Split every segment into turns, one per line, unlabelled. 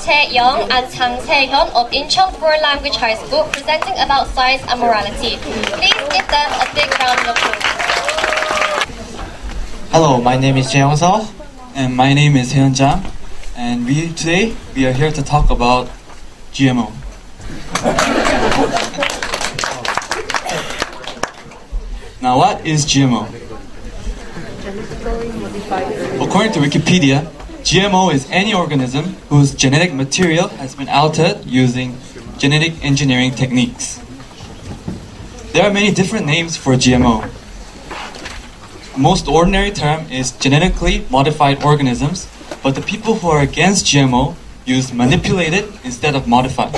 Tae-young and Chang Se-hyun of Incheon Foreign Language High School presenting about science and morality. Please give them a big round of applause.
Hello, my name is Jae-young Seo.
And my name is Hyun Jang, and today we are here to talk about GMO. Now, what is GMO? According to Wikipedia, GMO is any organism whose genetic material has been altered using genetic engineering techniques. There are many different names for GMO. The most ordinary term is genetically modified organisms, but the people who are against GMO use manipulated instead of modified.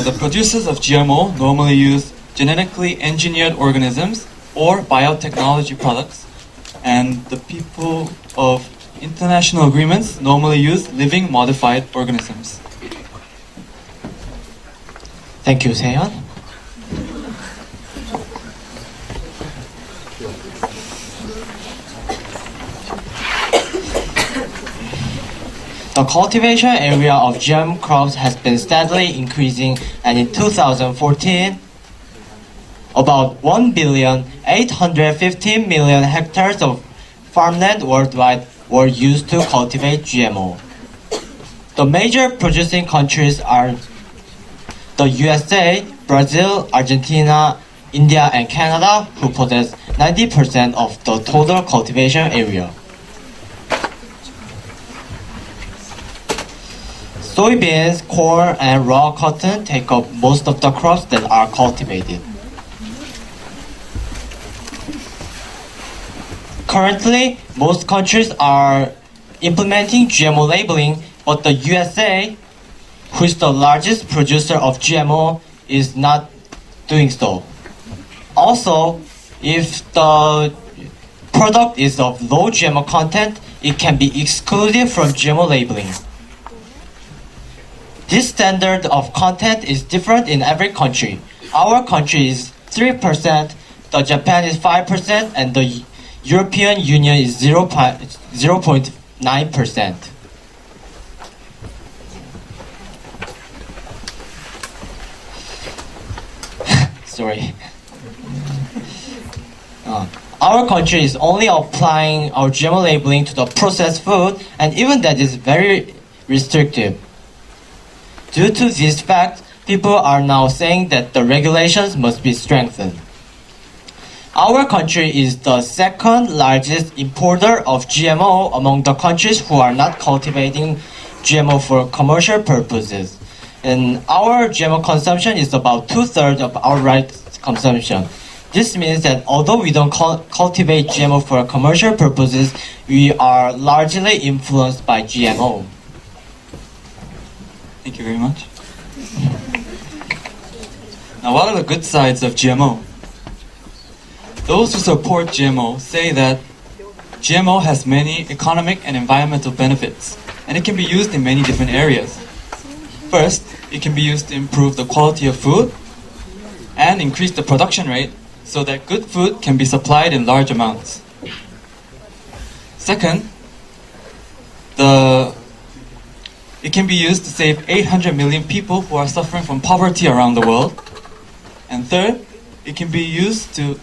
The producers of GMO normally use genetically engineered organisms or biotechnology products, and the people of international agreements normally use living modified organisms.
Thank you, Se-hyun. The cultivation area of GM crops has been steadily increasing, and in 2014, about 1,815,000,000 hectares of farmland worldwide were used to cultivate GMO. The major producing countries are the USA, Brazil, Argentina, India, and Canada, who possess 90% of the total cultivation area. Soybeans, corn, and raw cotton take up most of the crops that are cultivated. Currently, most countries are implementing GMO labeling, but the USA, who is the largest producer of GMO, is not doing so. Also, if the product is of low GMO content, it can be excluded from GMO labeling. This standard of content is different in every country. Our country is 3%, the Japan is 5%, and the European Union is 0.9%. Sorry. Our country is only applying our GMO labeling to the processed food, and even that is very restrictive. Due to this fact, people are now saying that the regulations must be strengthened. Our country is the second largest importer of GMO among the countries who are not cultivating GMO for commercial purposes. And our GMO consumption is about 2/3 of outright consumption. This means that although we don't cultivate GMO for commercial purposes, we are largely influenced by GMO.
Thank you very much. Now, what are the good sides of GMO? Those who support GMO say that GMO has many economic and environmental benefits, and it can be used in many different areas. First, it can be used to improve the quality of food and increase the production rate so that good food can be supplied in large amounts. Second, it can be used to save 800 million people who are suffering from poverty around the world. And third, it can be used to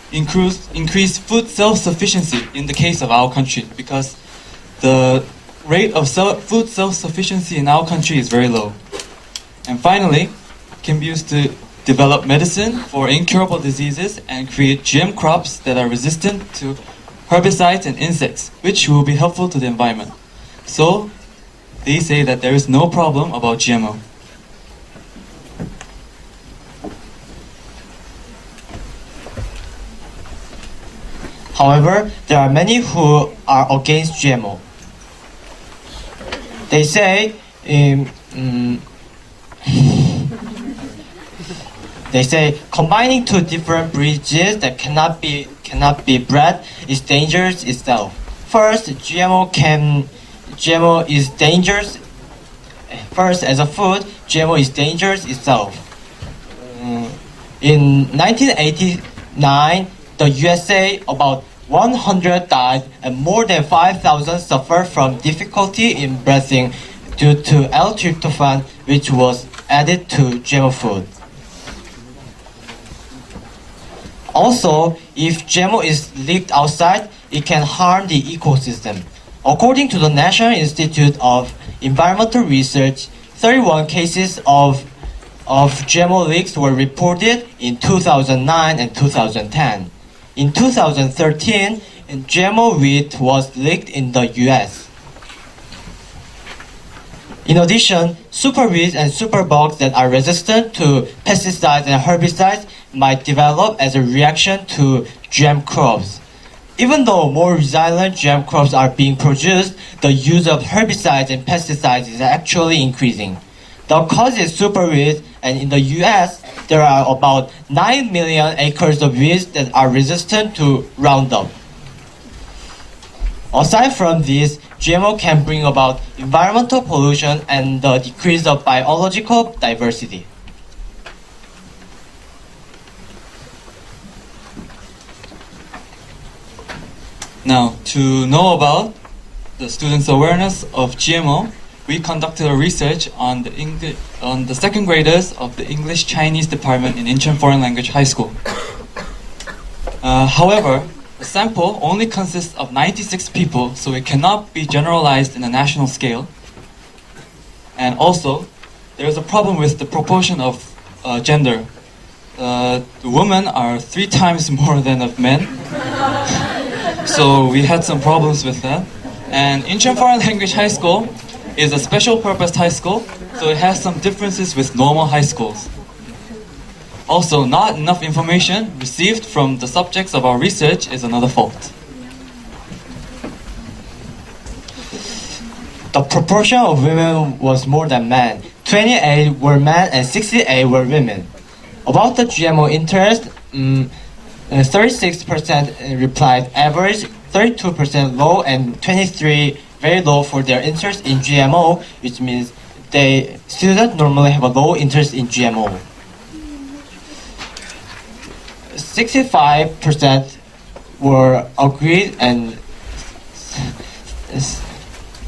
increase food self-sufficiency in the case of our country, because the rate of food self-sufficiency in our country is very low. And finally, it can be used to develop medicine for incurable diseases and create GM crops that are resistant to herbicides and insects, which will be helpful to the environment. So, they say that there is no problem about GMO.
However, there are many who are against GMO. They say, combining two different breeds that cannot be bred is dangerous itself. First, GMO is dangerous. First, as a food, GMO is dangerous itself. In 1989, the USA, about 100 died and more than 5,000 suffered from difficulty in breathing due to L-tryptophan, which was added to GMO food. Also, if GMO is leaked outside, it can harm the ecosystem. According to the National Institute of Environmental Research, 31 cases of GMO leaks were reported in 2009 and 2010. In 2013, GMO wheat was leaked in the US. In addition, super weeds and superbugs that are resistant to pesticides and herbicides might develop as a reaction to GM crops. Even though more resilient GM crops are being produced, the use of herbicides and pesticides is actually increasing. The cause is super weeds, and in the US, there are about 9 million acres of weeds that are resistant to Roundup. Aside from this, GMO can bring about environmental pollution and the decrease of biological diversity.
Now, to know about the students' awareness of GMO, we conducted a research on the second graders of the English Chinese department in Incheon Foreign Language High School. However, the sample only consists of 96 people, so it cannot be generalized in a national scale. And also, there is a problem with the proportion of gender. The women are 3 times more than of men. So we had some problems with that. And Incheon Foreign Language High School is a special purpose high school, so it has some differences with normal high schools. Also, not enough information received from the subjects of our research is another fault.
The proportion of women was more than men. 28 were men and 68 were women. About the GMO interest, 36% replied average, 32% low, and 23% very low for their interest in GMO, which means students normally have a low interest in GMO. 65% were agreed and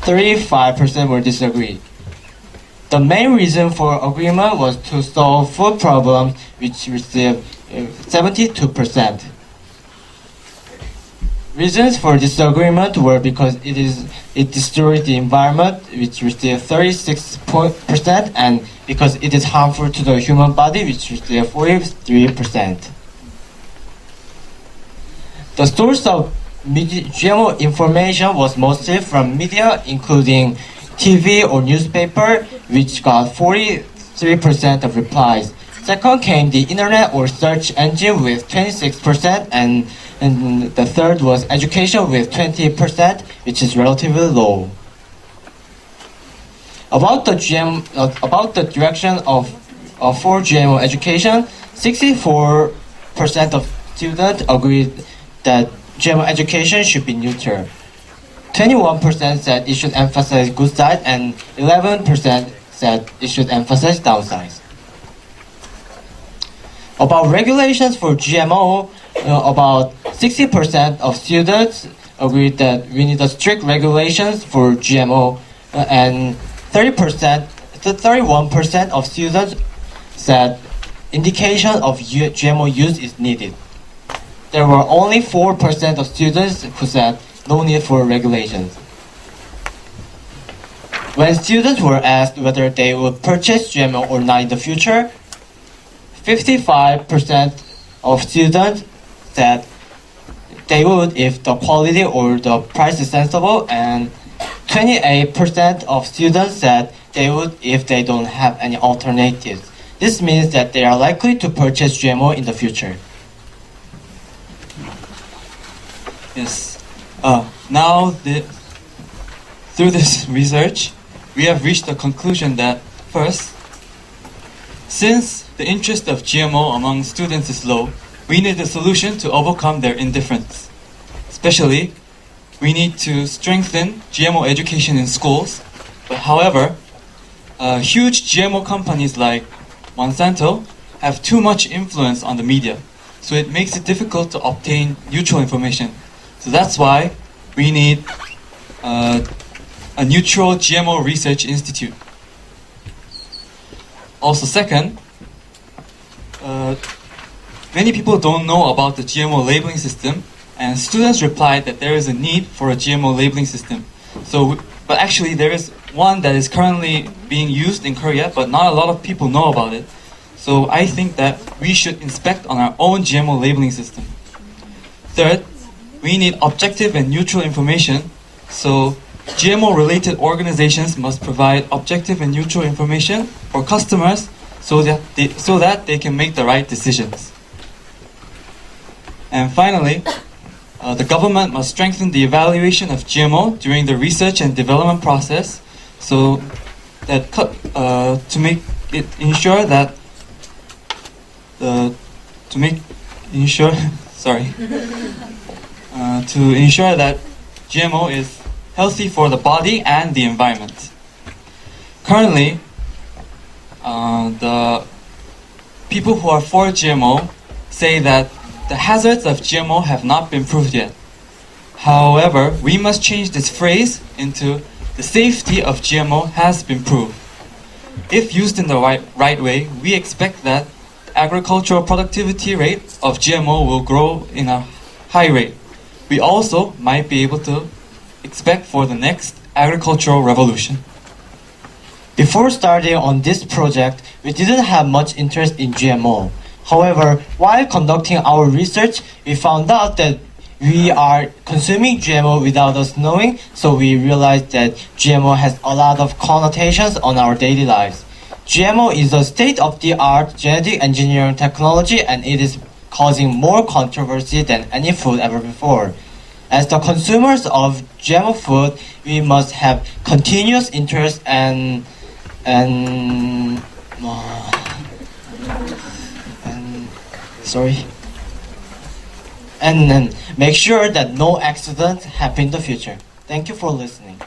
35% were disagreed. The main reason for agreement was to solve food problems, which received 72%. Reasons for disagreement were because it destroys the environment, which received 36%, and because it is harmful to the human body, which received 43%. The source of GMO information was mostly from media, including TV or newspaper, which got 43% of replies. Second came the internet or search engine with 26%, and the third was education with 20%, which is relatively low. About the direction for GMO education, 64% of students agreed that GMO education should be neutral. 21% said it should emphasize good side, and 11% said it should emphasize downsides. About regulations for GMO, about 60% of students agreed that we need a strict regulations for GMO, and 31% of students said indication of GMO use is needed. There were only 4% of students who said no need for regulations. When students were asked whether they would purchase GMO or not in the future, 55% of students said they would if the quality or the price is sensible, and 28% of students said they would if they don't have any alternatives. This means that they are likely to purchase GMO in the future.
Yes. Through this research, we have reached the conclusion that, first, since the interest of GMO among students is low, we need a solution to overcome their indifference. Especially, we need to strengthen GMO education in schools. But however, huge GMO companies like Monsanto have too much influence on the media, so it makes it difficult to obtain neutral information. So that's why we need a neutral GMO research institute. Also, second, many people don't know about the GMO labeling system, and students replied that there is a need for a GMO labeling system. But actually there is one that is currently being used in Korea, but not a lot of people know about it. So I think that we should inspect on our own GMO labeling system. Third, we need objective and neutral information. So GMO related organizations must provide objective and neutral information for customers so that they can make the right decisions. And finally, the government must strengthen the evaluation of GMO during the research and development process, so that to ensure that GMO is healthy for the body and the environment. Currently, the people who are for GMO say that the hazards of GMO have not been proved yet. However, we must change this phrase into the safety of GMO has been proved. If used in the right way, we expect that the agricultural productivity rate of GMO will grow in a high rate. We also might be able to expect for the next agricultural revolution.
Before starting on this project, we didn't have much interest in GMO. However, while conducting our research, we found out that we are consuming GMO without us knowing, so we realized that GMO has a lot of connotations on our daily lives. GMO is a state-of-the-art genetic engineering technology, and it is causing more controversy than any food ever before. As the consumers of GMO food, we must have continuous interest and make sure that no accidents happen in the future. Thank you for listening.